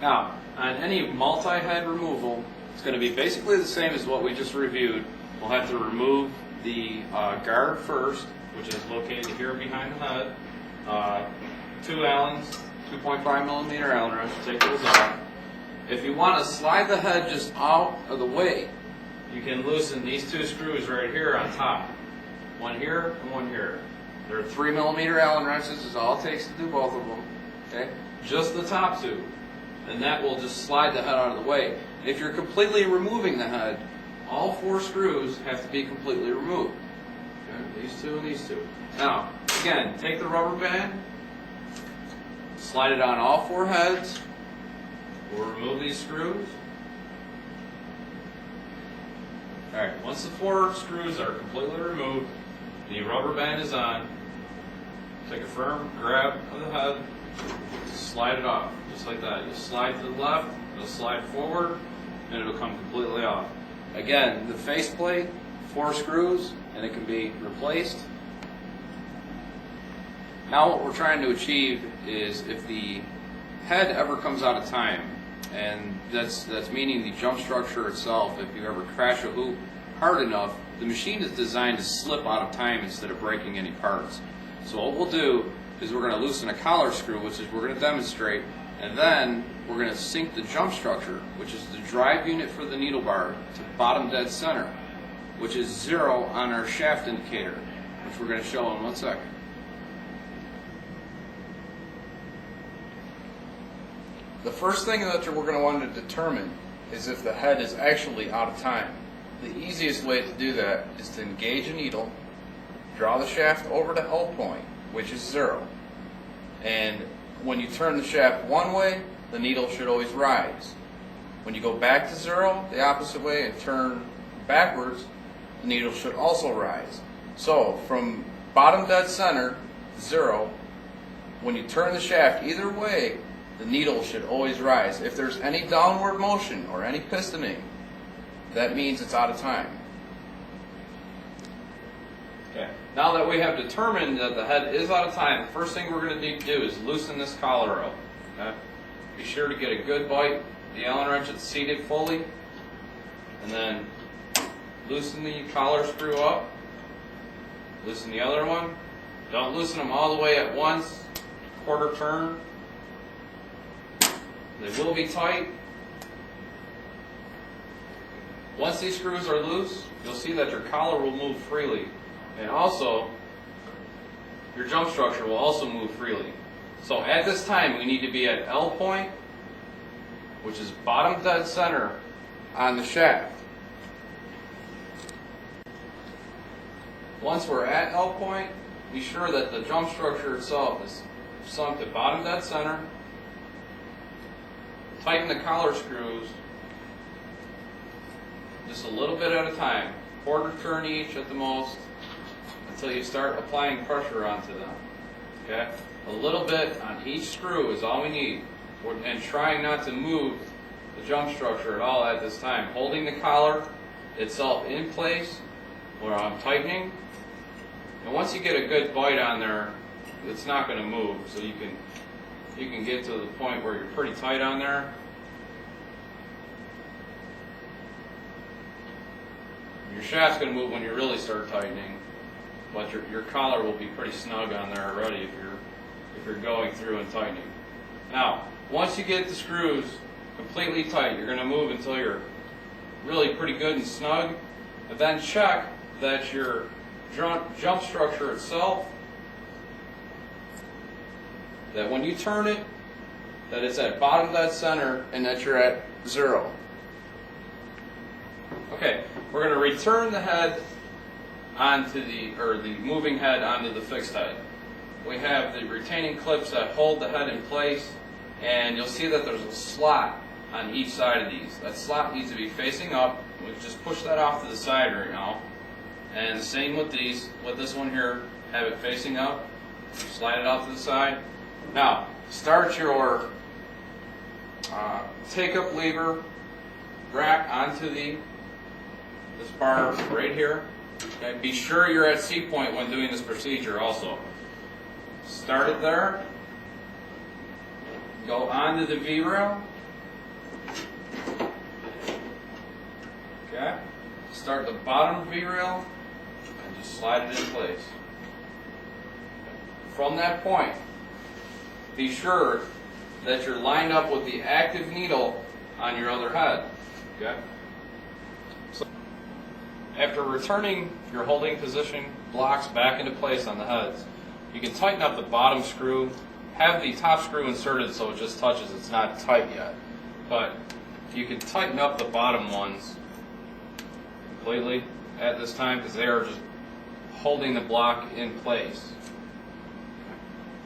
Now, on any multi-head removal, it's going to be basically the same as what we just reviewed. We'll have to remove the guard first, which is located here behind the head. 2 Allens, 2.5 millimeter Allen wrench, take those off. If you want to slide the head just out of the way, you can loosen these 2 screws right here on top. One here and one here. They're 3 millimeter Allen wrenches, is all it takes to do both of them. Okay? Just the top 2. And that will just slide the head out of the way. If you're completely removing the head, all 4 screws have to be completely removed. Okay? These 2 and these 2. Now, again, take the rubber band, slide it on all 4 heads. We'll remove these screws. Alright, once the 4 screws are completely removed, the rubber band is on. Take a firm grab of the head, slide it off, just like that. You'll slide to the left, it'll slide forward, and it'll come completely off. Again, the faceplate, 4 screws, and it can be replaced. Now what we're trying to achieve is if the head ever comes out of time, and that's meaning the jump structure itself, if you ever crash a hoop hard enough, the machine is designed to slip out of time instead of breaking any parts. So what we'll do is we're going to loosen a collar screw, which is we're going to demonstrate, and then we're going to sink the jump structure, which is the drive unit for the needle bar, to bottom dead center, which is 0 on our shaft indicator, which we're going to show in 1 second. The first thing that we're going to want to determine is if the head is actually out of time. The easiest way to do that is to engage a needle, draw the shaft over to L point, which is 0. And when you turn the shaft one way, the needle should always rise. When you go back to 0, the opposite way, and turn backwards, the needle should also rise. So from bottom dead center, 0, when you turn the shaft either way, the needle should always rise. If there's any downward motion or any pistoning, that means it's out of time. Okay. Now that we have determined that the head is out of time, the first thing we're going to need to do is loosen this collar up. Okay? Be sure to get a good bite. The Allen wrench is seated fully. And then loosen the collar screw up. Loosen the other one. Don't loosen them all the way at once. Quarter turn. They will be tight. Once these screws are loose, you'll see that your collar will move freely. And also, your jump structure will also move freely. So at this time, we need to be at L point, which is bottom dead center on the shaft. Once we're at L point, be sure that the jump structure itself is sunk to bottom dead center. Tighten the collar screws just a little bit at a time, quarter turn each at the most, until you start applying pressure onto them. Okay? A little bit on each screw is all we need, and trying not to move the jump structure at all at this time. Holding the collar itself in place where I'm tightening, and once you get a good bite on there, it's not going to move, so you can get to the point where you're pretty tight on there. Your shaft's going to move when you really start tightening, but your collar will be pretty snug on there already if you're going through and tightening. Now, once you get the screws completely tight, you're going to move until you're really pretty good and snug, and then check that your jump structure itself, that when you turn it, that it's at bottom dead center and that you're at 0. Okay, we're going to return the head onto the moving head onto the fixed head. We have the retaining clips that hold the head in place, and you'll see that there's a slot on each side of these. That slot needs to be facing up. We just push that off to the side right now. And the same with these. With this one here, have it facing up. Slide it off to the side. Now, start your take-up lever rack onto this bar right here. Okay? Be sure you're at C point when doing this procedure also. Start it there. Go onto the V-rail. Okay? Start the bottom V-rail and just slide it in place. From that point, be sure that you're lined up with the active needle on your other head. Okay? So after returning your holding position blocks back into place on the heads, you can tighten up the bottom screw. Have the top screw inserted so it just touches, it's not tight yet. But you can tighten up the bottom ones completely at this time because they are just holding the block in place.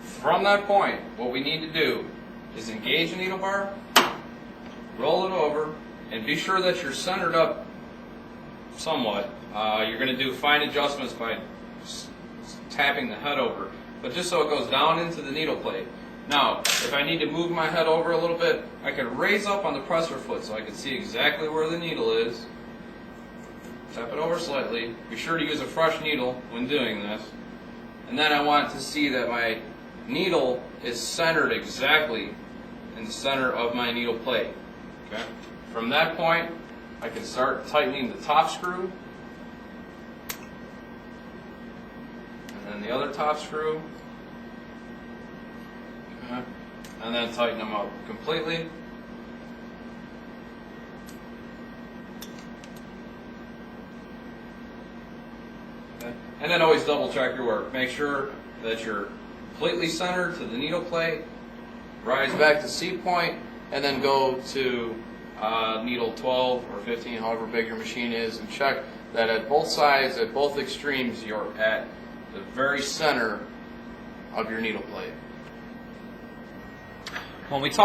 From that point, what we need to do is engage the needle bar, roll it over, and be sure that you're centered up somewhat. You're going to do fine adjustments by tapping the head over, but just so it goes down into the needle plate. Now, if I need to move my head over a little bit, I can raise up on the presser foot so I can see exactly where the needle is. Tap it over slightly. Be sure to use a fresh needle when doing this. And then I want to see that my needle is centered exactly in the center of my needle plate. Okay? From that point, I can start tightening the top screw, and then the other top screw, okay, and then tighten them up completely. Okay. And then always double check your work. Make sure that you're completely centered to the needle plate, rise back to C point, and then go to needle 12 or 15, however big your machine is, and check that at both sides, at both extremes, you're at the very center of your needle plate. When we talk